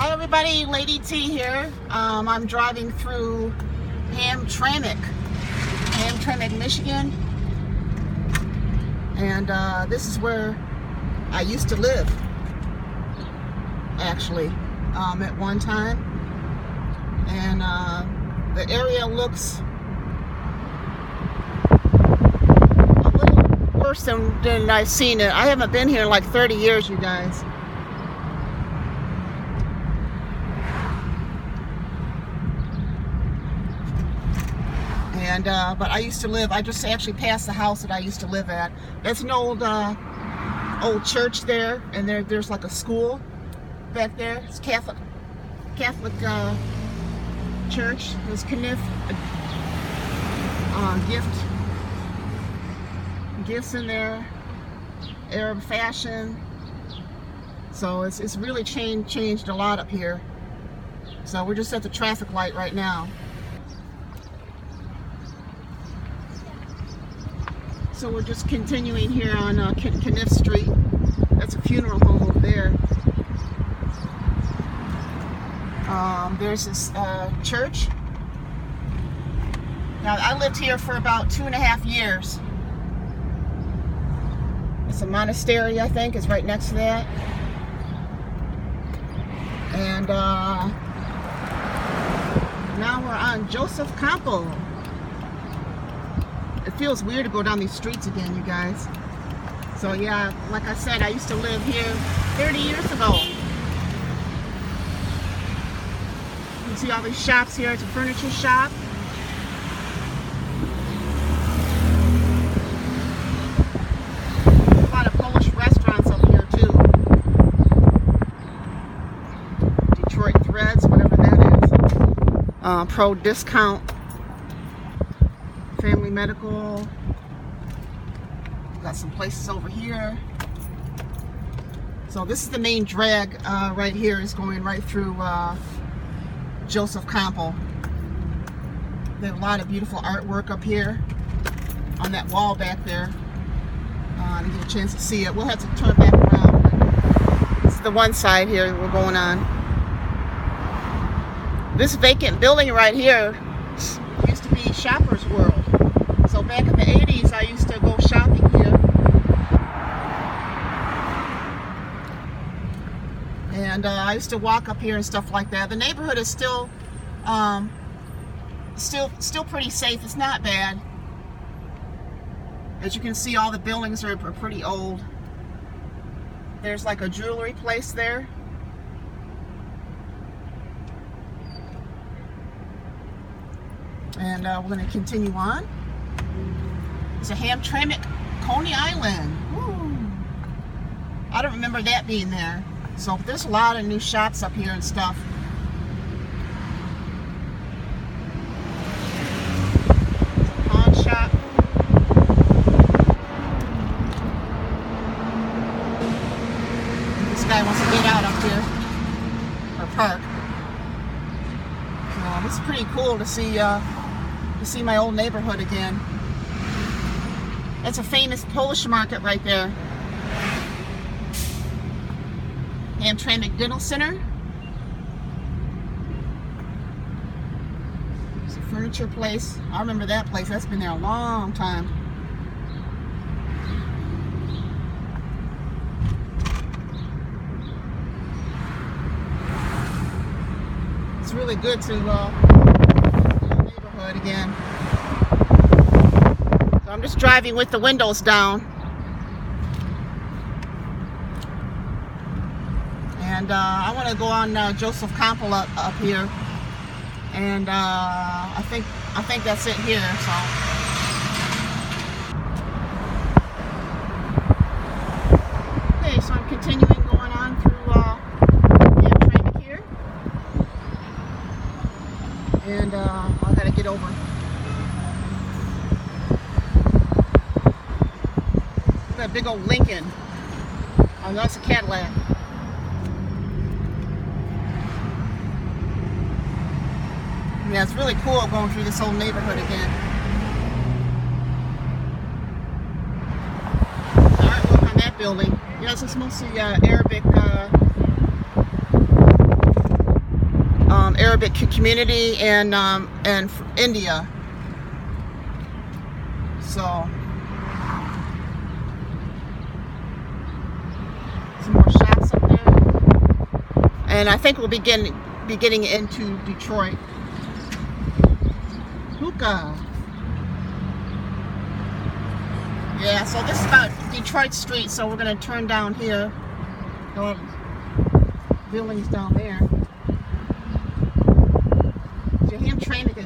Hi everybody, Lady T here. I'm driving through Hamtramck, Michigan. And this is where I used to live, actually, at one time. And the area looks a little worse than I've seen it. I haven't been here in like 30 years, you guys. And but I used to live, I just actually passed the house that I used to live at. That's an old church there, and there's like a school back there. It's Catholic church. There's gifts in there, Arab fashion. So it's really changed a lot up here. So we're just at the traffic light right now. So we're just continuing here on Kniff Street. That's a funeral home over there. There's this church. Now, I lived here for about 2.5 years. It's a monastery, I think, is right next to that. And now we're on Campau. It feels weird to go down these streets again, you guys. So yeah, like I said, I used to live here 30 years ago. You can see all these shops here. It's a furniture shop. A lot of Polish restaurants up here too. Detroit Threads, whatever that is. Pro Discount. Family Medical. Got some places over here. So this is the main drag right here, is going right through Campau. They have a lot of beautiful artwork up here on that wall back there. I didn't get a chance to see it. We'll have to turn back around. This is the one side here we're going on. This vacant building right here used to be Shoppers World. So back in the 80s, I used to go shopping here. And I used to walk up here and stuff like that. The neighborhood is still pretty safe. It's not bad. As you can see, all the buildings are pretty old. There's like a jewelry place there. And we're going to continue on. It's a Hamtramck Coney Island. Woo. I don't remember that being there. So there's a lot of new shops up here and stuff. Pawn shop. This guy wants to get out up here, or park. So it's pretty cool to see my old neighborhood again. That's a famous Polish market right there. Hamtramck Dental Center. It's a furniture place. I remember that place. That's been there a long time. It's really good to the neighborhood again. I'm just driving with the windows down. And I want to go on Campau up here. And I think that's it here. So okay, so I'm continuing going on through Hamtramck here. And I gotta get over. That big old Lincoln. Oh, that's a Cadillac. Yeah, it's really cool going through this whole neighborhood again. The artwork on that building. Yeah, it's mostly Arabic Arabic community and India. So some more shops up there, and I think we'll be getting into Detroit. Hookah. Yeah, so this is about Detroit Street, so we're going to turn down here. Buildings down there. The Hamtramck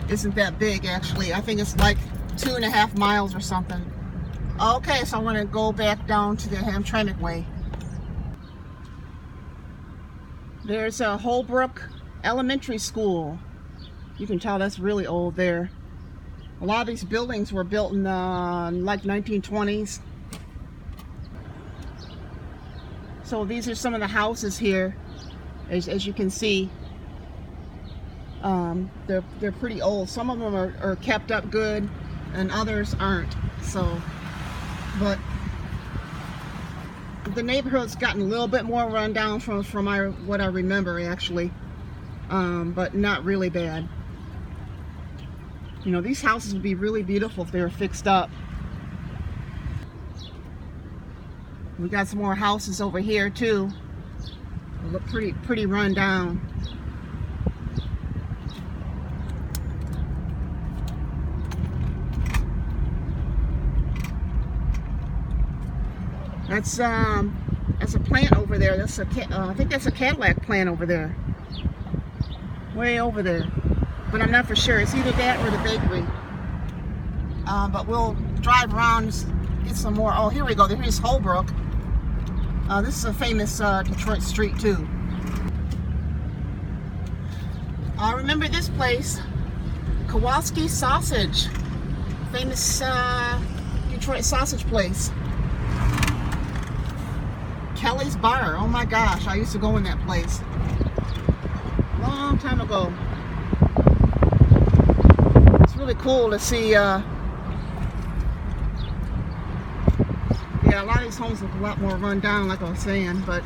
isn't that big, actually. I think it's like 2.5 miles or something. Okay, so I'm going to go back down to the Hamtramck way. There's a Holbrook Elementary School. You can tell that's really old there. A lot of these buildings were built in like 1920s. So these are some of the houses here, as you can see. They're pretty old. Some of them are kept up good, and others aren't. So, but the neighborhood's gotten a little bit more run down from what I remember, actually, but not really bad. You know, these houses would be really beautiful if they were fixed up. We got some more houses over here too. They look pretty run down. That's a plant over there. That's I think that's a Cadillac plant over there. Way over there. But I'm not for sure. It's either that or the bakery. But we'll drive around, get some more. Oh, here we go. Here's Holbrook. This is a famous Detroit street too. I remember this place, Kowalski Sausage, famous Detroit sausage place. Kelly's Bar. Oh my gosh, I used to go in that place long time ago. It's really cool to see. Yeah, a lot of these homes look a lot more run down, like I was saying, but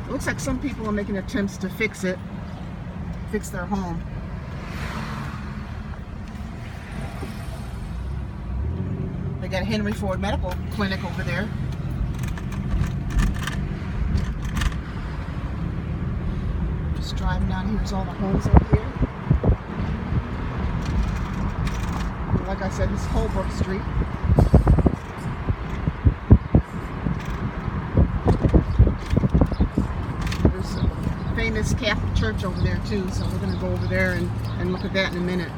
it looks like some people are making attempts to fix their home. They got a Henry Ford Medical Clinic over there. Just driving down, here's all the homes over here. Like I said, this is Holbrook Street. Famous Catholic church over there too, so we're going to go over there and look at that in a minute.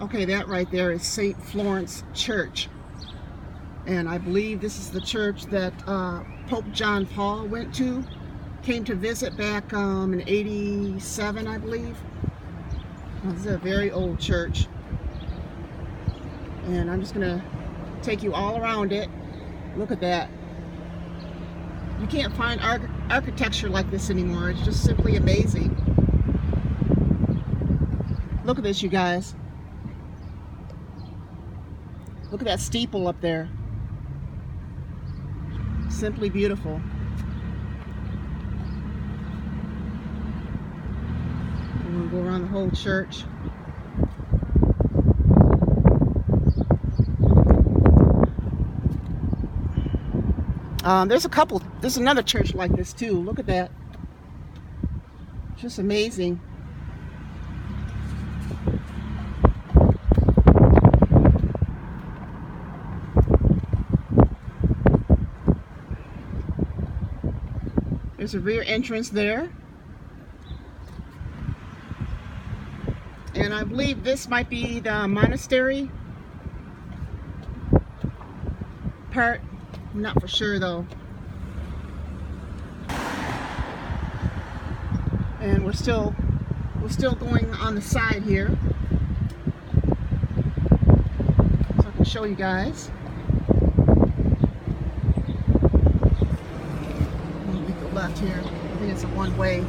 Okay, that right there is St. Florence Church, and I believe this is the church that Pope John Paul came to visit back in '87, I believe. This is a very old church, and I'm just gonna take you all around it. Look at that. You can't find architecture like this anymore. It's just simply amazing. Look at this, you guys. Look at that steeple up there. Simply beautiful. We'll go around the whole church. There's another church like this too. Look at that. Just amazing. There's a rear entrance there. And I believe this might be the monastery part. I'm not for sure though. And we're still going on the side here, so I can show you guys. Let me go left here. I think it's a one-way.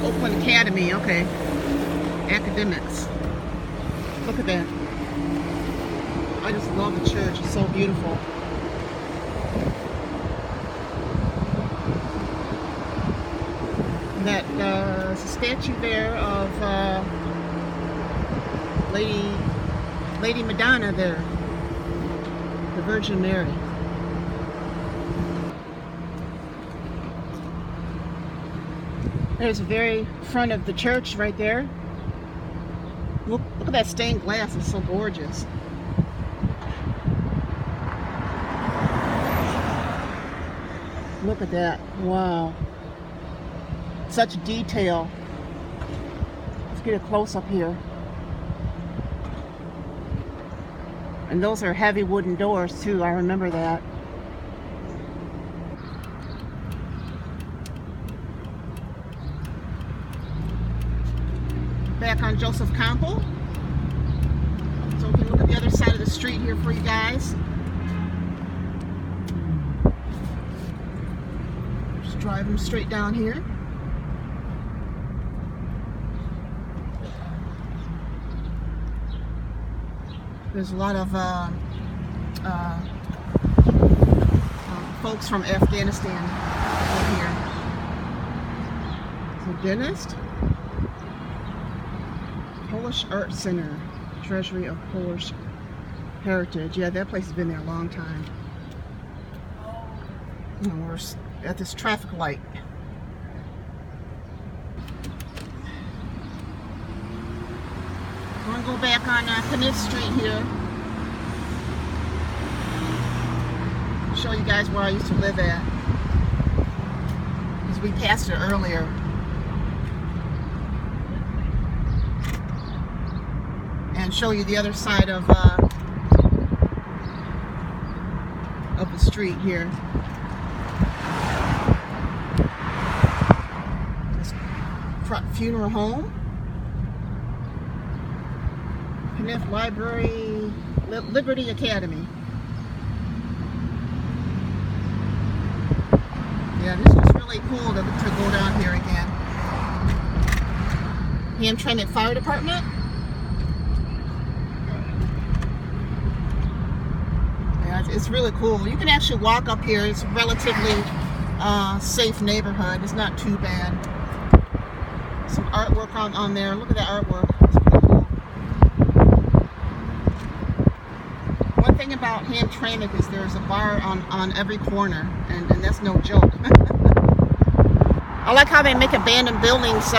Oakland Academy. Okay. Academics. Look at that. I just love the church. It's so beautiful. And that there's a statue there of Lady Madonna there, the Virgin Mary. There's the very front of the church right there. Look at that stained glass. It's so gorgeous. Look at that. Wow. Such detail. Let's get a close up here. And those are heavy wooden doors too. I remember that. Back on Joseph Campau. So we can look at the other side of the street here for you guys. Just driving straight down here. There's a lot of folks from Afghanistan over here. The dentist. Polish Art Center, Treasury of Polish Heritage. Yeah, that place has been there a long time. And we're at this traffic light. I'm going to go back on Kniff Street here. Show you guys where I used to live at. Because we passed it earlier. And show you the other side of the street here. This funeral home. Kniff Library, Liberty Academy. Yeah, this is really cool to go down here again. Hamtramck Fire Department. It's really cool. You can actually walk up here. It's a relatively safe neighborhood. It's not too bad. Some artwork on there. Look at that artwork. It's pretty cool. One thing about Hamtramck is there's a bar on every corner, and that's no joke. I like how they make abandoned buildings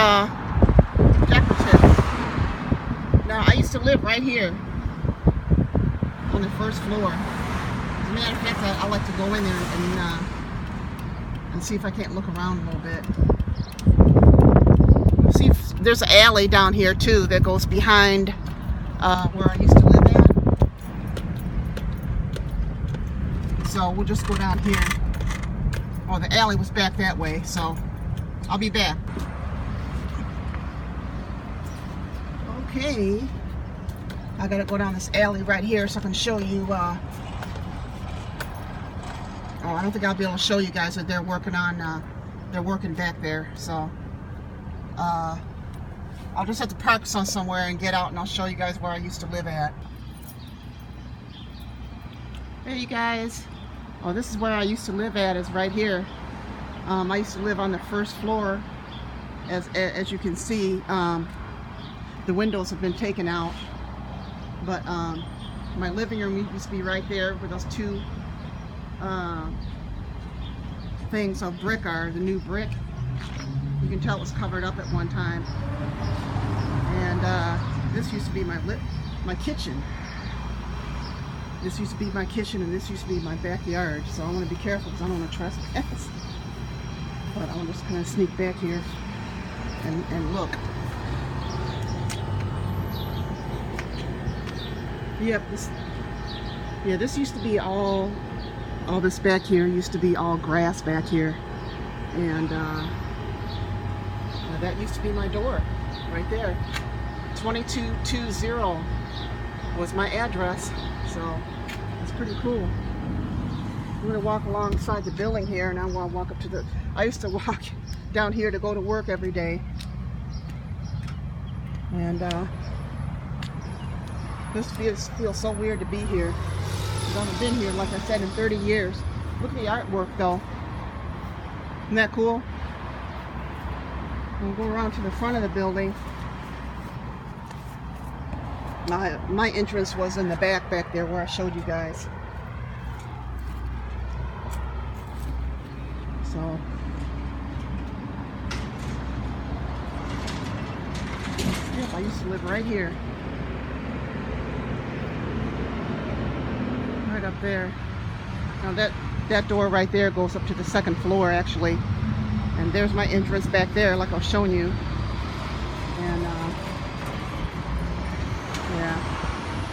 decorative. Now, I used to live right here on the first floor. As a matter of fact, I like to go in there and see if I can't look around a little bit. See if there's an alley down here too that goes behind where I used to live at. So we'll just go down here. Oh, the alley was back that way, so I'll be back. Okay, I gotta go down this alley right here so I can show you. Oh, I don't think I'll be able to show you guys what they're working on. They're working back there, so I'll just have to park somewhere and get out, and I'll show you guys where I used to live at. There you guys. Oh, this is where I used to live at, is right here. I used to live on the first floor. As you can see, the windows have been taken out, but my living room used to be right there where those two things of brick are, the new brick. You can tell it was covered up at one time. And this used to be my kitchen. This used to be my kitchen, and this used to be my backyard. So I want to be careful because I don't want to trespass. But I'm just kind of sneak back here and look. Yep, this used to be all this back here used to be all grass back here, and that used to be my door right there. 2220 was my address, so it's pretty cool. I'm gonna walk alongside the building here, and I want to walk up to the. I used to walk down here to go to work every day. And this feels so weird to be here. I haven't been here, like I said, in 30 years. Look at the artwork, though. Isn't that cool? We'll go around to the front of the building. My entrance was in the back there where I showed you guys. So yep, I used to live right here. Right up there. Now that door right there goes up to the second floor, actually. And there's my entrance back there, like I was showing you. And yeah,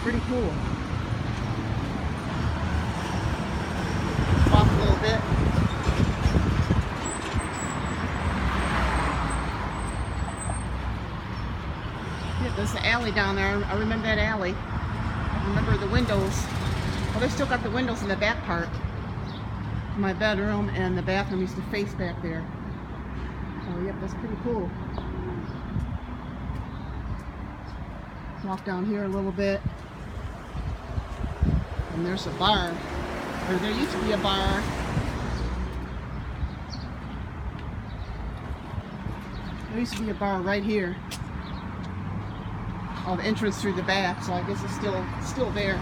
pretty cool. Walk a little bit. Yeah, there's the alley down there. I remember that alley. I remember the windows. Well, they still got the windows in the back part. My bedroom and the bathroom used to face back there. So, yep, that's pretty cool. Walk down here a little bit. And there's a bar. Or there used to be a bar. There used to be a bar right here. Oh, the entrance through the back, so I guess it's still there.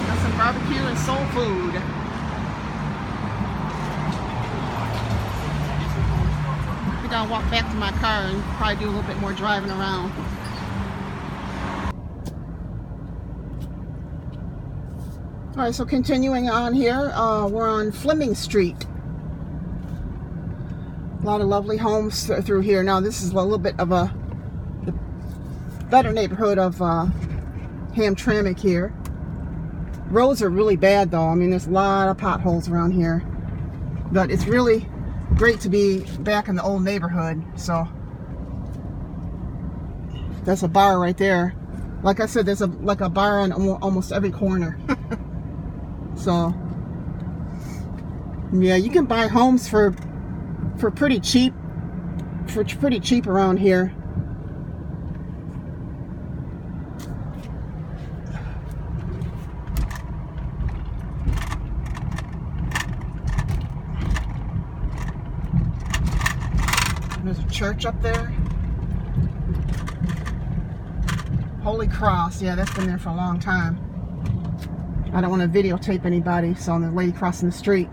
Got some barbecue and soul food. I think I'll walk back to my car and probably do a little bit more driving around. Alright, so continuing on here, we're on Fleming Street. A lot of lovely homes through here. Now this is a little bit of the better neighborhood of Hamtramck here. Roads are really bad though. I mean, there's a lot of potholes around here. But it's really great to be back in the old neighborhood. So that's a bar right there. Like I said, there's like a bar on almost every corner. So yeah, you can buy homes for pretty cheap, around here. There's a church up there. Holy Cross, yeah, that's been there for a long time. I don't want to videotape anybody, so the lady crossing the street.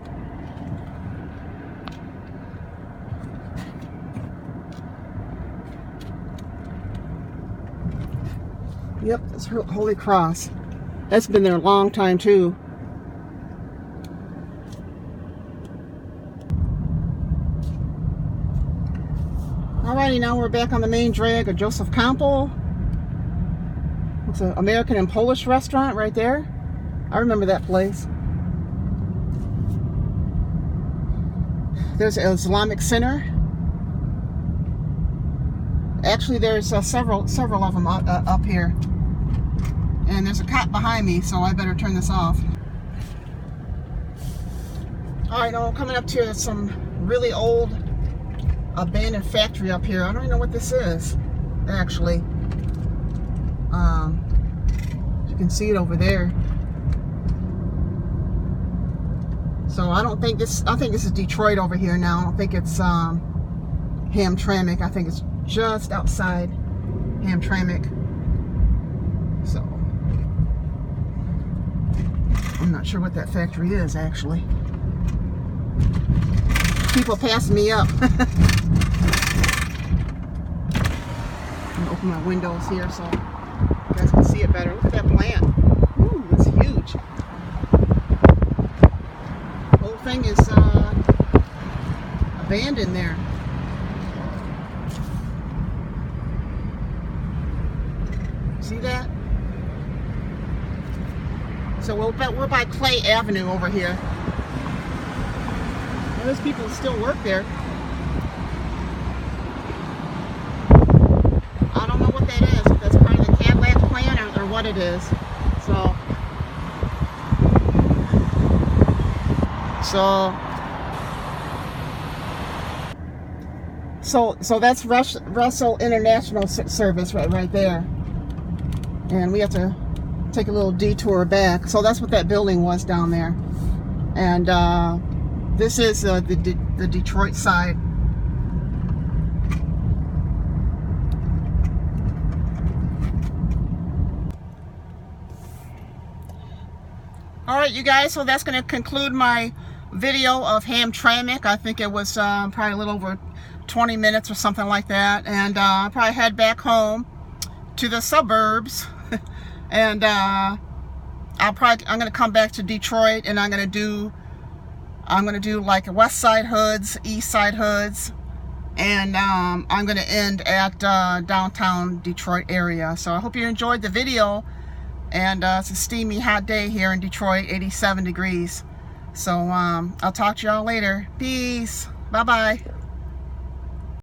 Yep, that's Holy Cross. That's been there a long time too. Alrighty, now we're back on the main drag of Joseph Campau. It's an American and Polish restaurant right there. I remember that place. There's an Islamic Center. Actually, there's several of them up here. And there's a cop behind me, so I better turn this off. Alright, now I'm coming up to some really old abandoned factory up here. I don't even know what this is, actually. You can see it over there. So I think this is Detroit over here now. I don't think it's Hamtramck. I think it's just outside Hamtramck. So I'm not sure what that factory is, actually. People passing me up. I'm gonna open my windows here so you guys can see it better. Look at that plant. Ooh, it's huge. The whole thing is abandoned there. See that? So we're by Clay Avenue over here. Well, there's people who still work there. I don't know what that is. If that's part of the Cadillac plant or what it is. So So that's Russell International Service right there. And we have to take a little detour back. So that's what that building was down there. And this is the Detroit side. All right, you guys, so that's going to conclude my video of Hamtramck. I think it was probably a little over 20 minutes or something like that. And I'll probably head back home to the suburbs. And I'm going to come back to Detroit, and I'm going to do like West Side Hoods, East Side Hoods, and I'm going to end at downtown Detroit area. So I hope you enjoyed the video. And it's a steamy hot day here in Detroit, 87 degrees. So I'll talk to y'all later. Peace. Bye-bye.